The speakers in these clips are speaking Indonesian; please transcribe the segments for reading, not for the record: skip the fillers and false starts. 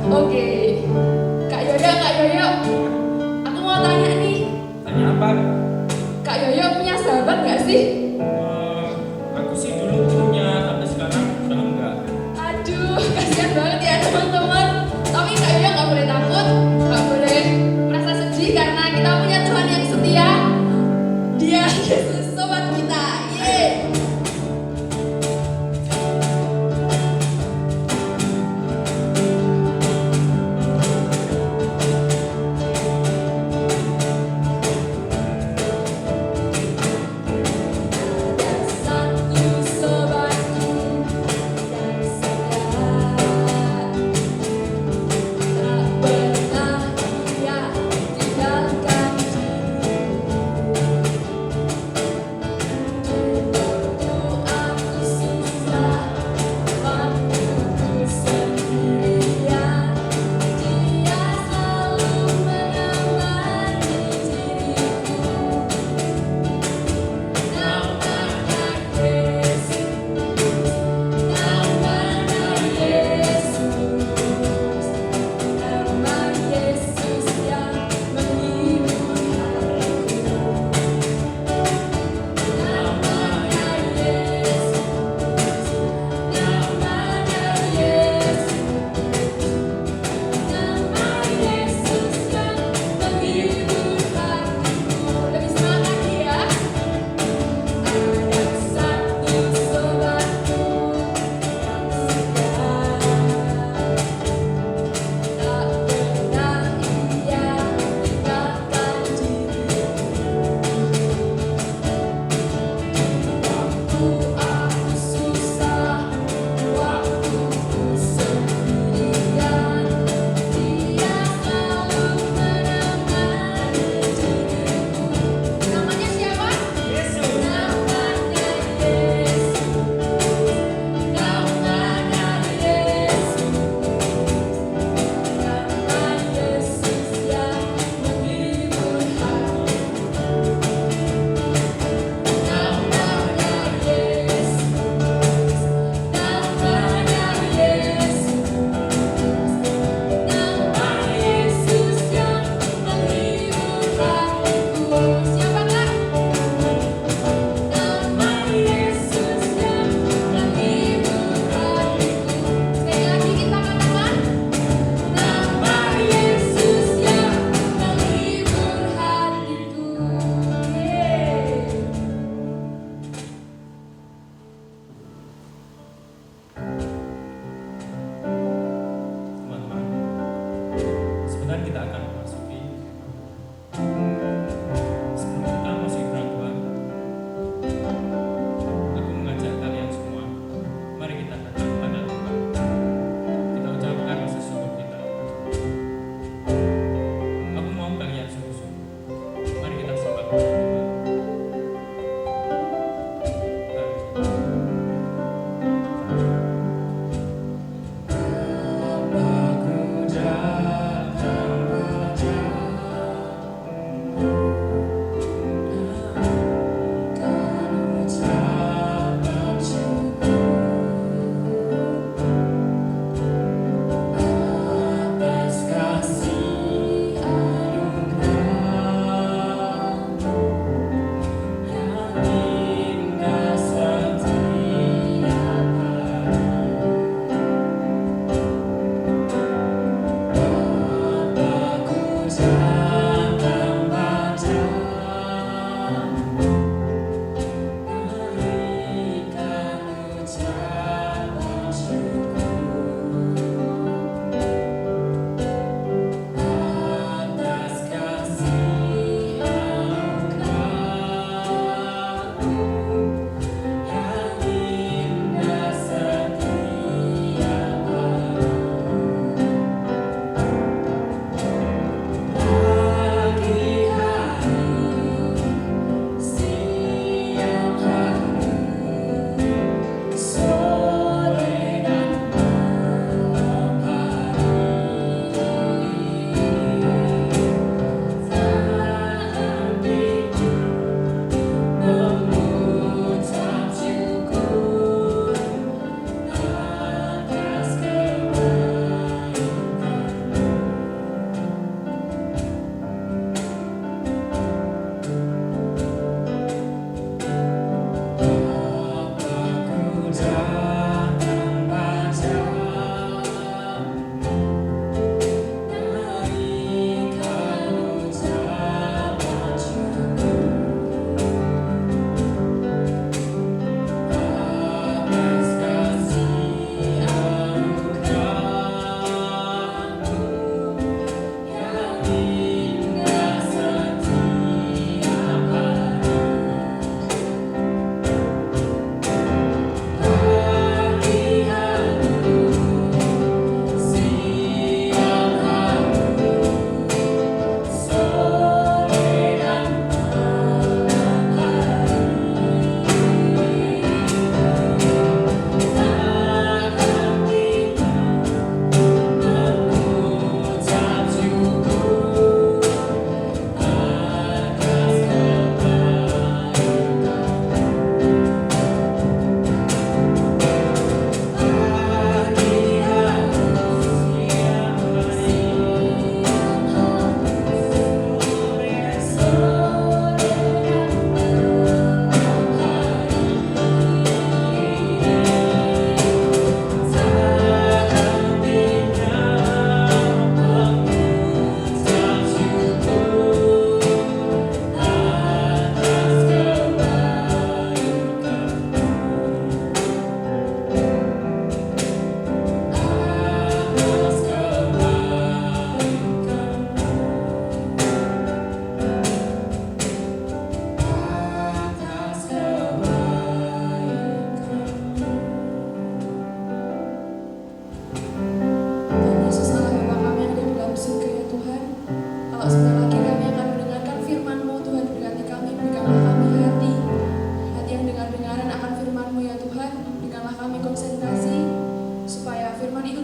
Oke, Kak Yoyo, aku mau tanya nih, Tanya apa? Kak Yoyo punya sahabat nggak sih? Aku sih dulu punya, tapi sekarang udah enggak. Aduh, kasihan banget ya teman-teman. Tapi Kak Yoyo nggak boleh takut, nggak boleh merasa sedih karena kita punya Tuhan yang setia. Dia Yesus sobat kita. Yeay.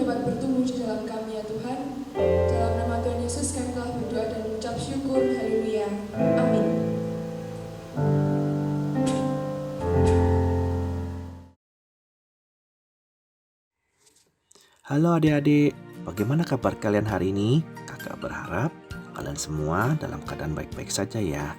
dapat bertumbuh di dalam kami ya Tuhan. Dalam nama Tuhan Yesus kami telah berdoa dan mengucap syukur. Haleluya. Amin. Halo adik-adik, bagaimana kabar kalian hari ini? Kakak berharap kalian semua dalam keadaan baik-baik saja ya.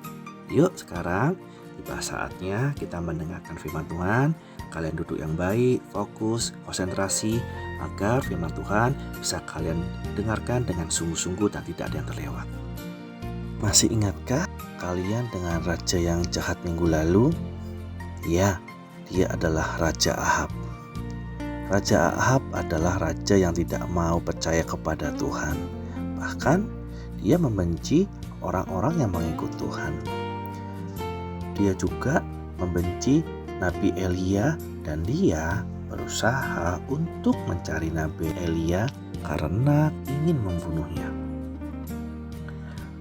Yuk sekarang tiba saatnya kita mendengarkan firman Tuhan. Kalian duduk yang baik, fokus, konsentrasi agar firman Tuhan bisa kalian dengarkan dengan sungguh-sungguh dan tidak ada yang terlewat. Masih ingatkah kalian dengan raja yang jahat minggu lalu? Ya, dia adalah Raja Ahab. Raja Ahab adalah raja yang tidak mau percaya kepada Tuhan. Bahkan dia membenci orang-orang yang mengikut Tuhan. Dia juga membenci Nabi Elia dan dia berusaha untuk mencari Nabi Elia karena ingin membunuhnya.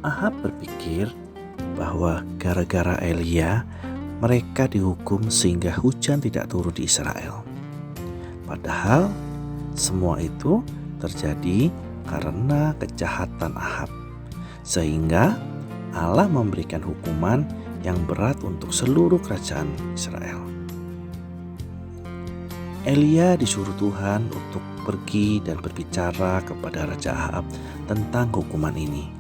Ahab berpikir bahwa gara-gara Elia mereka dihukum sehingga hujan tidak turun di Israel. Padahal semua itu terjadi karena kejahatan Ahab, sehingga Allah memberikan hukuman yang berat untuk seluruh kerajaan Israel. Elia disuruh Tuhan untuk pergi dan berbicara kepada Raja Ahab tentang hukuman ini.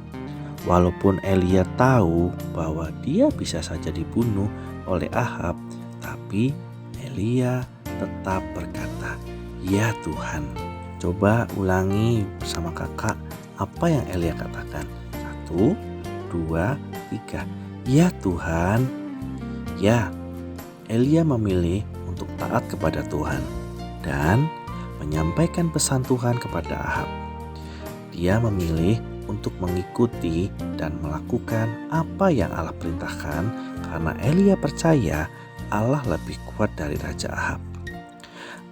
Walaupun Elia tahu bahwa dia bisa saja dibunuh oleh Ahab, tapi Elia tetap berkata, "Ya Tuhan." Coba ulangi bersama kakak apa yang Elia katakan. 1, 2, 3. Ya Tuhan. Ya, Elia memilih untuk taat kepada Tuhan dan menyampaikan pesan Tuhan kepada Ahab. Dia memilih untuk mengikuti dan melakukan apa yang Allah perintahkan karena Elia percaya Allah lebih kuat dari Raja Ahab.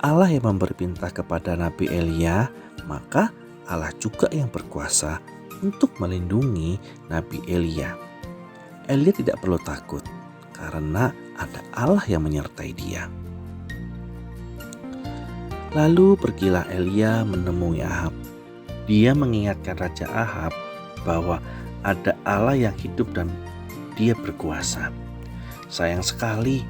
Allah yang memberi perintah kepada Nabi Elia, maka Allah juga yang berkuasa untuk melindungi Nabi Elia. Elia tidak perlu takut karena ada Allah yang menyertai dia. Lalu pergilah Elia menemui Ahab. Dia mengingatkan Raja Ahab bahwa ada Allah yang hidup dan dia berkuasa. Sayang sekali,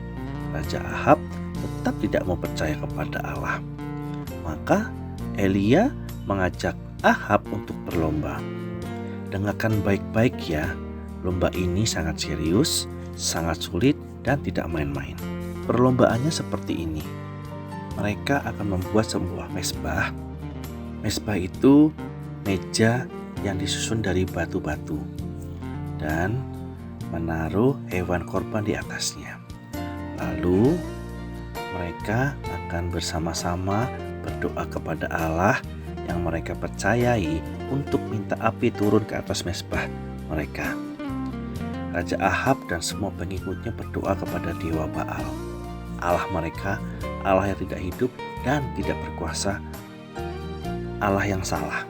Raja Ahab tetap tidak mau percaya kepada Allah. Maka Elia mengajak Ahab untuk berlomba. Dengarkan baik-baik ya, lomba ini sangat serius, sangat sulit dan tidak main-main. Perlombaannya seperti ini. Mereka akan membuat sebuah mezbah. Mezbah itu meja yang disusun dari batu-batu dan menaruh hewan korban di atasnya. Lalu mereka akan bersama-sama berdoa kepada Allah yang mereka percayai untuk minta api turun ke atas mezbah mereka. Raja Ahab dan semua pengikutnya berdoa kepada Dewa Baal. Allah mereka, Allah yang tidak hidup dan tidak berkuasa, Allah yang salah.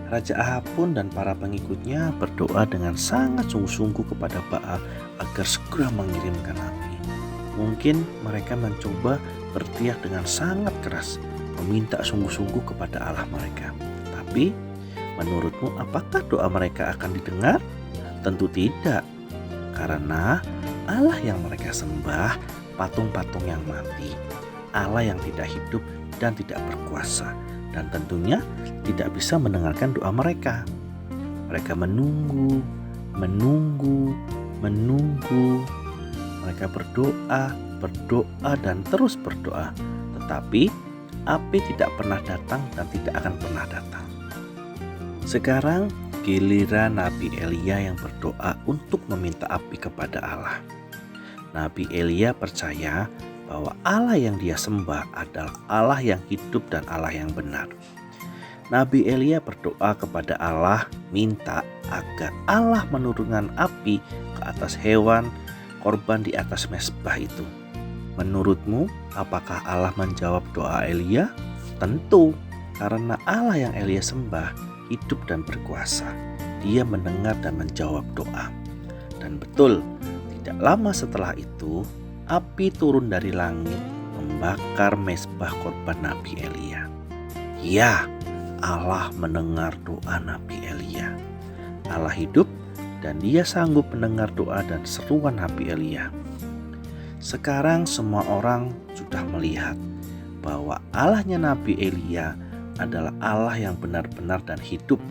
Raja Ahab pun dan para pengikutnya berdoa dengan sangat sungguh-sungguh kepada Baal agar segera mengirimkan api. Mungkin mereka mencoba berteriak dengan sangat keras, meminta sungguh-sungguh kepada Allah mereka. Tapi, menurutmu apakah doa mereka akan didengar? Tentu tidak, karena Allah yang mereka sembah patung-patung yang mati, Allah yang tidak hidup dan tidak berkuasa, dan tentunya tidak bisa mendengarkan doa mereka. Mereka menunggu. Mereka berdoa dan terus berdoa, tetapi api tidak pernah datang dan tidak akan pernah datang. Sekarang giliran Nabi Elia yang berdoa untuk meminta api kepada Allah. Nabi Elia percaya bahwa Allah yang dia sembah adalah Allah yang hidup dan Allah yang benar. Nabi Elia berdoa kepada Allah minta agar Allah menurunkan api ke atas hewan korban di atas mezbah itu. Menurutmu, apakah Allah menjawab doa Elia? Tentu, karena Allah yang Elia sembah hidup dan berkuasa. Dia mendengar dan menjawab doa. Dan betul, tidak lama setelah itu, api turun dari langit membakar mezbah korban Nabi Elia. Ya, Allah mendengar doa Nabi Elia. Allah hidup dan Dia sanggup mendengar doa dan seruan Nabi Elia. Sekarang semua orang sudah melihat bahwa Allahnya Nabi Elia adalah Allah yang benar-benar dan hidup.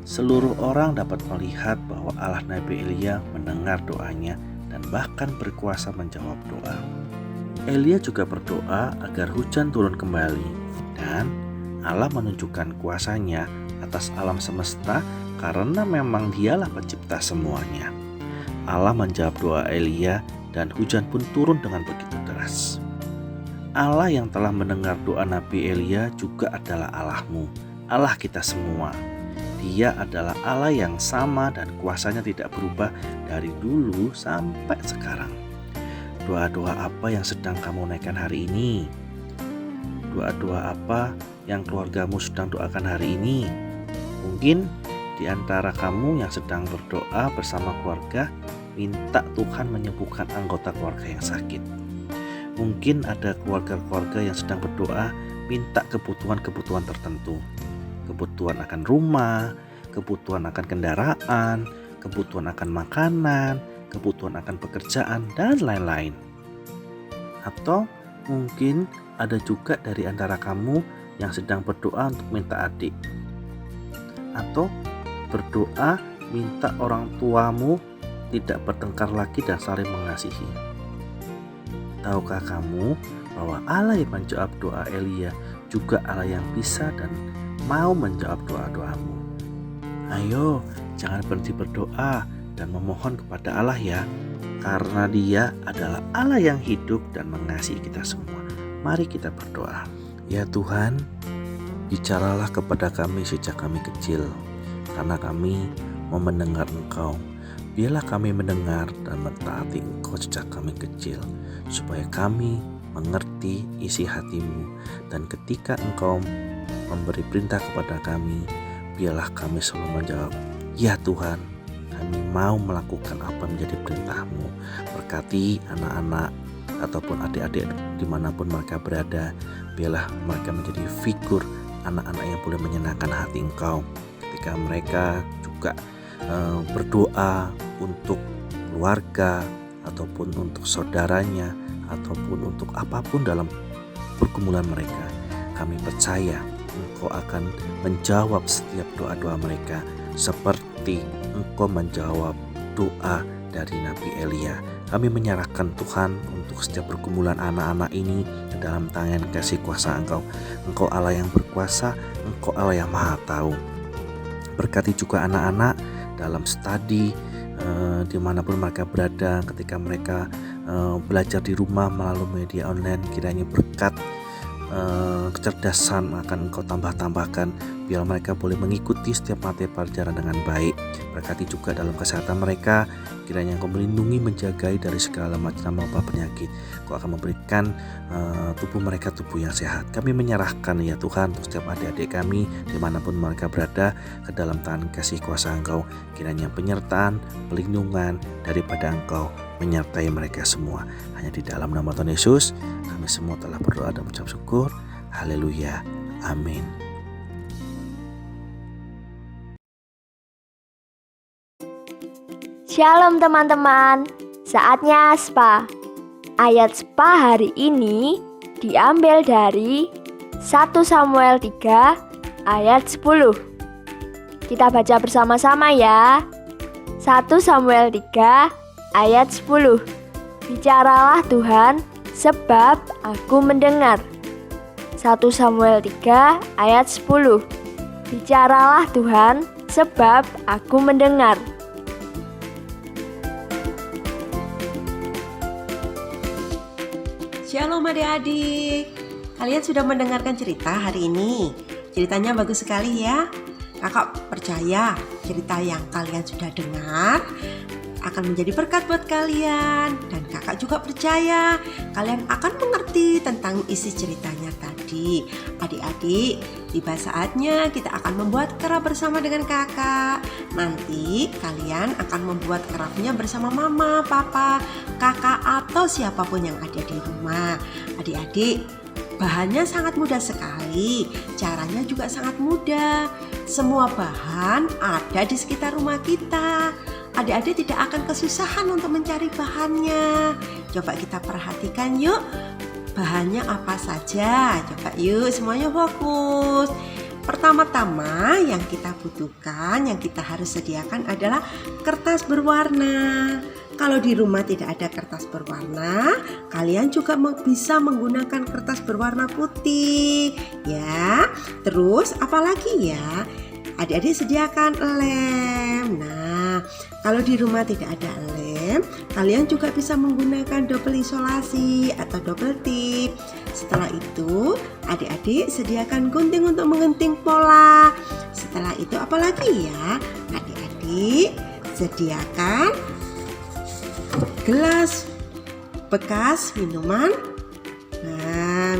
Seluruh orang dapat melihat bahwa Allah Nabi Elia mendengar doanya dan bahkan berkuasa menjawab doa. Elia juga berdoa agar hujan turun kembali, dan Allah menunjukkan kuasanya atas alam semesta karena memang Dialah pencipta semuanya. Allah menjawab doa Elia dan hujan pun turun dengan begitu deras. Allah yang telah mendengar doa Nabi Elia juga adalah Allahmu, Allah kita semua. Dia adalah Allah yang sama dan kuasanya tidak berubah dari dulu sampai sekarang. Doa-doa apa yang sedang kamu naikkan hari ini? Doa-doa apa yang keluargamu sedang doakan hari ini? Mungkin di antara kamu yang sedang berdoa bersama keluarga, minta Tuhan menyembuhkan anggota keluarga yang sakit. Mungkin ada keluarga-keluarga yang sedang berdoa minta kebutuhan-kebutuhan tertentu. Kebutuhan akan rumah, kebutuhan akan kendaraan, kebutuhan akan makanan, kebutuhan akan pekerjaan, dan lain-lain. Atau mungkin ada juga dari antara kamu yang sedang berdoa untuk minta adik. Atau berdoa minta orang tuamu tidak bertengkar lagi dan saling mengasihi. Tahukah kamu bahwa Allah yang menjawab doa Elia juga Allah yang bisa dan mau menjawab doa-doamu? Ayo, jangan berhenti berdoa dan memohon kepada Allah ya, karena Dia adalah Allah yang hidup dan mengasihi kita semua. Mari kita berdoa. Ya Tuhan, bicaralah kepada kami sejak kami kecil, karena kami mau mendengar Engkau. Biarlah kami mendengar dan mentaati Engkau sejak kami kecil, supaya kami mengerti isi hati-Mu. Dan ketika Engkau memberi perintah kepada kami, biarlah kami selalu menjawab, ya Tuhan, kami mau melakukan apa menjadi perintah-Mu. Berkati anak-anak ataupun adik-adik dimanapun mereka berada, biarlah mereka menjadi figur anak-anak yang boleh menyenangkan hati Engkau. Ketika mereka juga berdoa untuk keluarga ataupun untuk saudaranya ataupun untuk apapun dalam pergumulan mereka, kami percaya Engkau akan menjawab setiap doa-doa mereka seperti Engkau menjawab doa dari Nabi Elia. Kami menyerahkan Tuhan untuk setiap pergumulan anak-anak ini ke dalam tangan kasih kuasa Engkau. Engkau Allah yang berkuasa, Engkau Allah yang maha tahu. Berkati juga anak-anak dalam studi dimanapun mereka berada, ketika mereka belajar di rumah melalui media online, kiranya berkat kecerdasan akan Engkau tambahkan, biar mereka boleh mengikuti setiap materi pelajaran dengan baik. Berkati juga dalam kesehatan mereka, kiranya Engkau melindungi, menjagai dari segala macam wabah penyakit. Engkau akan memberikan tubuh mereka tubuh yang sehat. Kami menyerahkan ya Tuhan untuk setiap adik-adik kami dimanapun mereka berada ke dalam tangan kasih kuasa Engkau. Kiranya penyertaan, pelindungan daripada Engkau menyertai mereka semua. Hanya di dalam nama Tuhan Yesus kami semua telah berdoa dan mengucap syukur. Haleluya. Amin. Shalom teman-teman, saatnya SPA. Ayat SPA hari ini diambil dari 1 Samuel 3 ayat 10. Kita baca bersama-sama ya. 1 Samuel 3 ayat 10. Bicaralah Tuhan, sebab aku mendengar. 1 Samuel 3 ayat 10. Bicaralah Tuhan, sebab aku mendengar. Shalom adik-adik, kalian sudah mendengarkan cerita hari ini. Ceritanya bagus sekali ya. Kakak percaya cerita yang kalian sudah dengar akan menjadi berkat buat kalian. Dan kakak juga percaya kalian akan mengerti tentang isi ceritanya tadi. Adik-adik, tiba saatnya kita akan membuat kerap bersama dengan kakak. Nanti kalian akan membuat kerapnya bersama mama, papa, kakak, atau siapapun yang ada di rumah. Adik-adik, Bahannya sangat mudah sekali, caranya juga sangat mudah. Semua bahan ada di sekitar rumah kita. Adik-adik tidak akan kesusahan untuk mencari bahannya. Coba kita perhatikan yuk, bahannya apa saja. Coba yuk semuanya fokus. Pertama-tama yang kita butuhkan, yang kita harus sediakan adalah kertas berwarna. Kalau di rumah tidak ada kertas berwarna, kalian juga bisa menggunakan kertas berwarna putih ya. Terus apalagi ya? Adik-adik sediakan lem. Nah, kalau di rumah tidak ada lem, kalian juga bisa menggunakan double isolasi atau double tip. Setelah itu, adik-adik sediakan gunting untuk menggunting pola. Setelah itu apalagi ya? Adik-adik sediakan gelas bekas minuman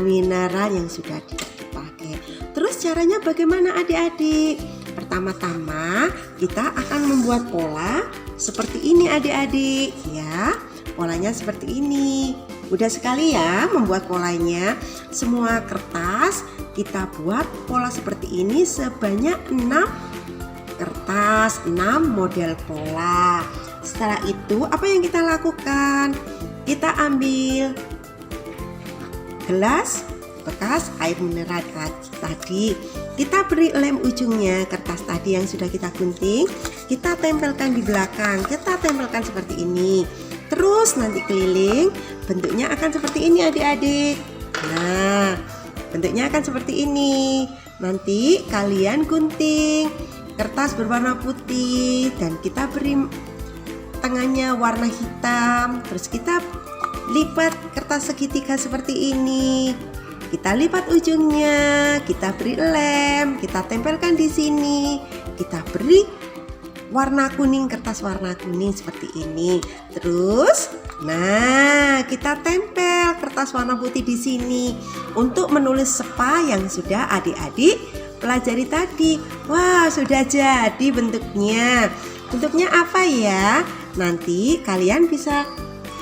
mineral yang sudah dipakai. Terus caranya bagaimana adik-adik? Pertama-tama kita akan membuat pola seperti ini adik-adik ya. Polanya seperti ini. Mudah sekali ya membuat polanya. Semua kertas kita buat pola seperti ini sebanyak 6 kertas, 6 model pola. Setelah itu apa yang kita lakukan? Kita ambil gelas bekas air mineral tadi. Kita beri lem ujungnya kertas tadi yang sudah kita gunting. Kita tempelkan di belakang. Kita tempelkan seperti ini. Terus nanti keliling. Bentuknya akan seperti ini adik-adik. Nah, bentuknya akan seperti ini. Nanti kalian gunting kertas berwarna putih dan kita beri tengahnya warna hitam. Terus kita lipat kertas segitiga seperti ini. Kita lipat ujungnya, kita beri lem, kita tempelkan di sini. Kita beri warna kuning, kertas warna kuning seperti ini. Terus, nah, kita tempel kertas warna putih di sini untuk menulis SPA yang sudah adik-adik pelajari tadi. Wah, sudah jadi bentuknya. Bentuknya apa ya? Nanti kalian bisa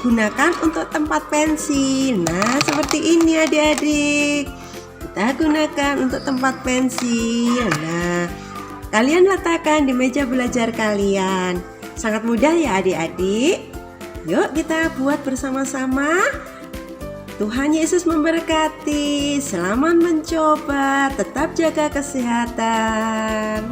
gunakan untuk tempat pensil. Nah, seperti ini adik-adik. Kita gunakan untuk tempat pensil. Nah, kalian letakkan di meja belajar kalian. Sangat mudah ya adik-adik. Yuk kita buat bersama-sama. Tuhan Yesus memberkati. Selamat mencoba. Tetap jaga kesehatan.